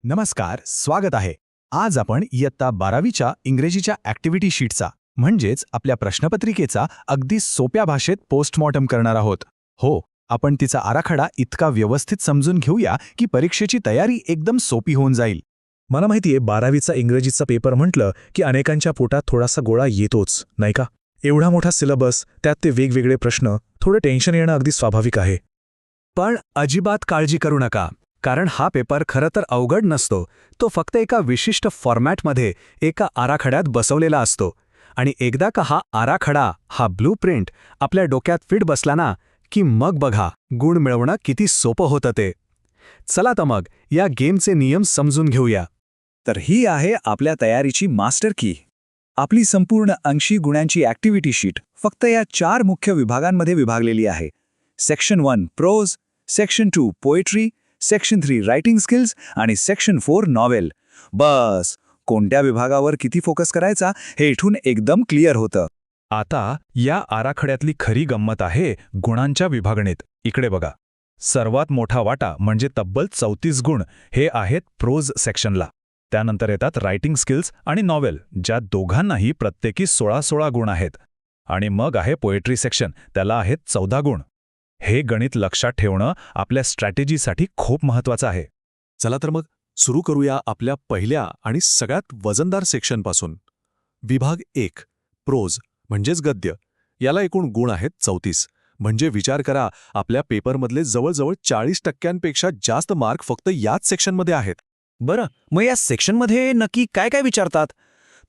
नमस्कार, स्वागत आहे. आज आपण इयत्ता 12वीच्या इंग्रजीच्या ॲक्टिव्हिटी शीटचा म्हणजेच आपल्या प्रश्नपत्रिकेचा अगदी सोप्या भाषेत पोस्टमॉर्टम करणार आहोत. हो, आपण तिचा आराखडा इतका व्यवस्थित समजून घेऊया की परीक्षेची तयारी एकदम सोपी होऊन जाईल. मला माहितीये 12वीचा इंग्रजीचा पेपर म्हटलं की अनेकांच्या पोटात थोडासा गोळा येतोच, नाही का? एवढा मोठा सिलेबस, त्यात ते वेगवेगळे प्रश्न, थोडं टेन्शन येणं अगदी स्वाभाविक आहे. पण अजिबात काळजी करू नका, कारण हा पेपर खरं तर अवघड नसतो. तो फक्त एका विशिष्ट फॉर्मॅटमध्ये एका आराखड्यात बसवलेला असतो. आणि एकदा का हा आराखडा, हा ब्लूप्रिंट आपल्या डोक्यात फिट बसला ना, की मग बघा गुण मिळवणं किती सोपं होतं ते. चला तर मग या गेमचे नियम समजून घेऊया. तर ही आहे आपल्या तयारीची मास्टर की. आपली संपूर्ण 80 गुणांची ॲक्टिव्हिटी शीट फक्त या 4 मुख्य विभागांमध्ये विभागलेली आहे. Section 1 prose, section 2 poetry, section 3 writing skills आणि सेक्शन 4 नॉवेल. बस, कोणत्या विभागावर किती फोकस करायचा हे इथून एकदम क्लिअर होतं. आता या आराखड्यातली खरी गंमत आहे गुणांच्या विभागणीत. इकडे बघा, सर्वात मोठा वाटा म्हणजे तब्बल 34 गुण हे आहेत प्रोज सेक्शनला. त्यानंतर येतात रायटिंग स्किल्स आणि नॉवेल, ज्या दोघांनाही प्रत्येकी 16-16 गुण आहेत. आणि मग आहे पोएट्री सेक्शन, त्याला आहेत 14 गुण. हे गणित लक्षात ठेवणं आपल्या स्ट्रॅटेजीसाठी खूप महत्त्वाचं आहे. चला तर मग सुरू करूया आपल्या पहिल्या आणि सगळ्यात वजनदार सेक्शनपासून. विभाग 1 प्रोज म्हणजेच गद्य. याला एकूण गुण आहेत 34. म्हणजे विचार करा, आपल्या पेपरमधले जवळजवळ 40% जास्त मार्क फक्त याच सेक्शनमध्ये आहेत. बरं, मग या सेक्शनमध्ये नक्की काय काय विचारतात?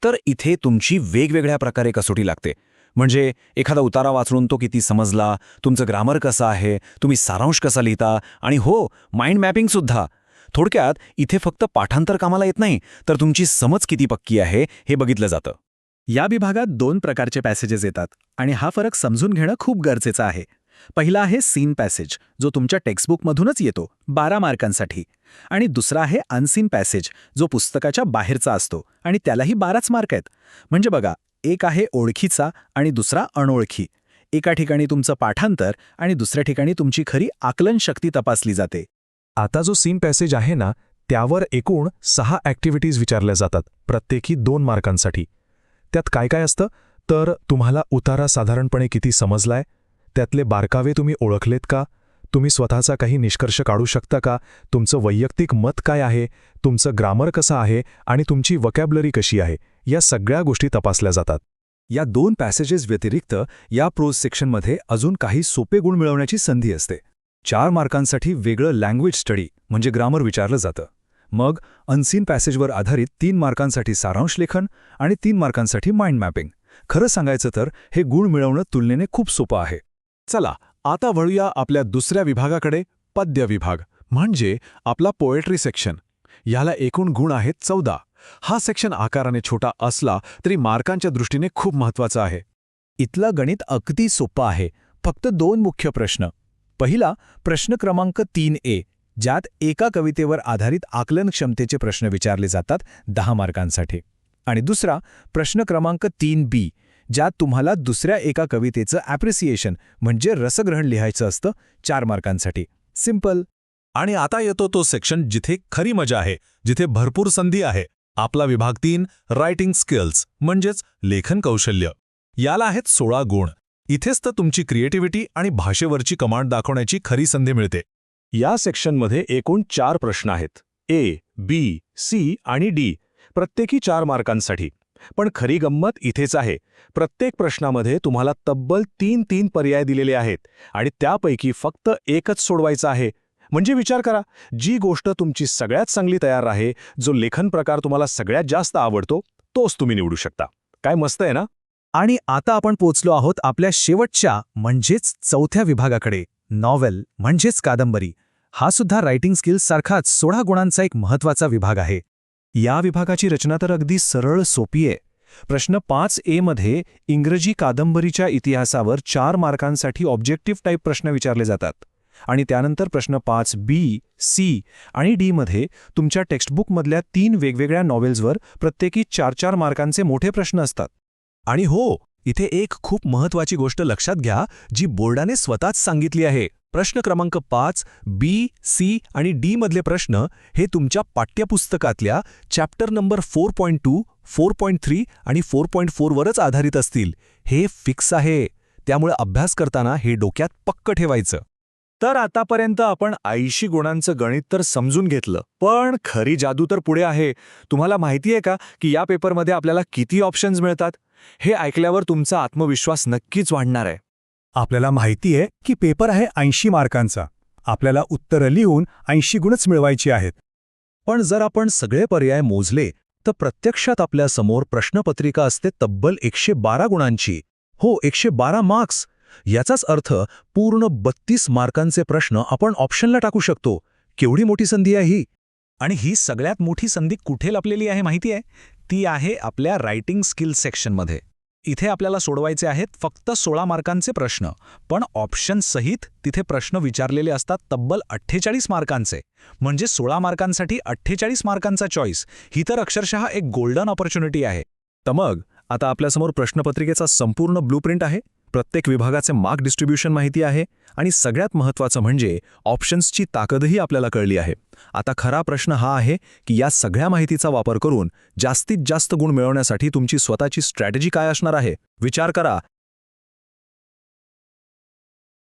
तर इथे तुमची वेगवेगळ्या प्रकारे कसोटी लागते. म्हणजे एखादा उतारा वाचून तो किती समजला, तुमचं ग्रामर कसं आहे, तुम्ही सारांश कसा लिहिता, आणि हो, माइंड मॅपिंगसुद्धा. थोडक्यात इथे फक्त पाठांतर कामाला येत नाही, तर तुमची समज किती पक्की आहे हे बघितलं जातं. या विभागात 2 प्रकारचे पॅसेजेस येतात आणि हा फरक समजून घेणं खूप गरजेचं आहे. पहिला आहे सीन पॅसेज, जो तुमच्या टेक्स्टबुकमधूनच येतो 12 मार्कांसाठी. आणि दुसरा आहे अनसीन पॅसेज, जो पुस्तकाच्या बाहेरचा असतो आणि त्यालाही 12च मार्क आहेत. म्हणजे बघा, एक आहे ओळखीचा आणि दुसरा अनोळखी. एका ठिकाणी तुमचं पाठांतर आणि दुसऱ्या ठिकाणी तुमची खरी आकलन शक्ती तपासली जाते. आता जो सीन पॅसेज आहे ना, त्यावर एकूण 6 ॲक्टिव्हिटीज विचारल्या जातात, प्रत्येकी 2 मार्कांसाठी. त्यात काय काय असतं? तर तुम्हाला उतारा साधारणपणे किती समजलाय, त्यातले बारकावे तुम्ही ओळखलेत का, तुम्ही स्वतःचा काही निष्कर्ष काढू शकता का, तुमचं वैयक्तिक मत काय आहे, तुमचं ग्रामर कसं आहे आणि तुमची वोकॅब्युलरी कशी आहे, या सगळ्या गोष्टी तपासल्या जातात. या 2 पॅसेजेस व्यतिरिक्त या प्रोज सेक्शनमध्ये अजून काही सोपे गुण मिळवण्याची संधी असते. 4 मार्कांसाठी वेगळं लँग्वेज स्टडी म्हणजे ग्रामर विचारलं जातं. मग अनसीन पॅसेजवर आधारित 3 मार्कांसाठी सारांश लेखन आणि 3 मार्कांसाठी माइंड मॅपिंग. खरं सांगायचं तर हे गुण मिळवणं तुलनेने खूप सोपं आहे. चला आता वळूया आपल्या दुसऱ्या विभागाकडे, पद्य विभाग म्हणजे आपला पोएट्री सेक्शन. याला एकूण गुण आहेत 14. हा सेक्शन आकाराने छोटा असला तरी मार्कांच्या दृष्टीने खूप महत्त्वाचा आहे. इथलं गणित अगदी सोपं आहे. फक्त 2 मुख्य प्रश्न. पहिला प्रश्न क्रमांक 3A, ज्यात एका कवितेवर आधारित आकलन क्षमतेचे प्रश्न विचारले जातात 10 मार्कांसाठी. आणि दुसरा प्रश्न क्रमांक 3B, ज्यात तुम्हाला दुसऱ्या एका कवितेचं ॲप्रिसिएशन म्हणजे रसग्रहण लिहायचं असतं 4 मार्कांसाठी. सिंपल. आणि आता येतो तो सेक्शन जिथे खरी मजा आहे, जिथे भरपूर संधी आहे. आपला विभाग 3 रायटिंग स्किल्स म्हणजेच लेखन कौशल्य. याला आहेत 16 गुण. इथेच तर तुमची क्रिएटिव्हिटी आणि भाषेवरची कमांड दाखवण्याची खरी संधी मिळते. या सेक्शनमध्ये एकूण 4 प्रश्न आहेत, A, B, C आणि D, प्रत्येकी 4 मार्कांसाठी. पण खरी गंमत इथेच आहे. प्रत्येक प्रश्नामध्ये तुम्हाला तब्बल 3 पर्याय दिलेले आहेत आणि त्यापैकी फक्त एकच सोडवायचा आहे. म्हणजे विचार करा, जी गोष्ट तुमची सगळ्यात चांगली तयार आहे, जो लेखन प्रकार तुम्हाला सगळ्यात जास्त आवडतो, तोच तुम्ही निवडू शकता. काय मस्त आहे ना? आणि आता आपण पोचलो आहोत आपल्या शेवटच्या म्हणजेच 4थ्या विभागाकडे, नॉवेल म्हणजेच कादंबरी. हा सुद्धा रायटिंग स्किल्स सारखाच 16 गुणांचा एक महत्त्वाचा विभाग आहे. या विभागाची रचना तर अगदी सरळ सोपी आहे. प्रश्न 5A मध्ये इंग्रजी कादंबरीच्या इतिहासावर 4 मार्कांसाठी ऑब्जेक्टिव्ह टाईप प्रश्न विचारले जातात. आणि त्यानंतर प्रश्न 5B, C आणि D मध्ये तुमच्या टेक्स्टबुकमधल्या 3 वेगवेगळ्या नॉवेल्सवर प्रत्येकी 4-4 मार्कांचे मोठे प्रश्न असतात. आणि हो, इथे एक खूप महत्वाची गोष्ट लक्षात घ्या जी बोर्डाने स्वतःच सांगितली आहे. प्रश्न क्रमांक 5, बी, सी आणि डी मधले प्रश्न हे तुमच्या पाठ्यपुस्तकातल्या चॅप्टर नंबर 4.2, 4.3 आणि 4.4 वरच आधारित असतील. हे फिक्स आहे. त्यामुळे अभ्यास करताना हे डोक्यात पक्क ठेवायचं. तर आतापर्यंत आपण 80 गुणांचं गणित तर समजून घेतलं, पण खरी जादू तर पुढे आहे. तुम्हाला माहिती आहे का की या पेपरमध्ये आपल्याला किती ऑप्शन्स मिळतात? हे ऐकल्यावर तुमचा आत्मविश्वास नक्कीच वाढणार आहे. आपल्याला माहिती आहे की पेपर आहे 80 मार्कांचा. आपल्याला उत्तरं लिहून 80 गुणच मिळवायची आहेत. पण जर आपण सगळे पर्याय मोजले तर प्रत्यक्षात आपल्यासमोर प्रश्नपत्रिका असते तब्बल 112 गुणांची. हो, 112 मार्क्स. याचाच अर्थ पूर्ण 32 मार्कांचे प्रश्न आपण ऑप्शनला टाकू शकतो. केवढी मोठी संधी आहे ही! आणि ही सगळ्यात मोठी संधी कुठे लपलेली आहे माहिती आहे? ती आहे आपल्या रायटिंग स्किल्स सेक्शनमध्ये. इथे आपल्याला सोडवायचे आहेत फक्त 16 मार्कांचे प्रश्न, पण ऑप्शन्ससहित तिथे प्रश्न विचारलेले असतात तब्बल 48 मार्कांचे. म्हणजे 16 मार्कांसाठी 48 मार्कांचा चॉईस. ही तर अक्षरशः एक गोल्डन ऑपॉर्च्युनिटी आहे. तर मग आता आपल्यासमोर प्रश्नपत्रिकेचा संपूर्ण ब्लूप्रिंट आहे, प्रत्येक विभागाचे मार्क डिस्ट्रीब्युशन माहिती आहे आणि सगळ्यात महत्त्वाचं म्हणजे ऑप्शन्सची ताकदही आपल्याला कळली आहे. आता खरा प्रश्न हा आहे की या सगळ्या माहितीचा वापर करून जास्तीत जास्त गुण मिळवण्यासाठी तुमची स्वतःची स्ट्रॅटेजी काय असणार आहे? विचार करा.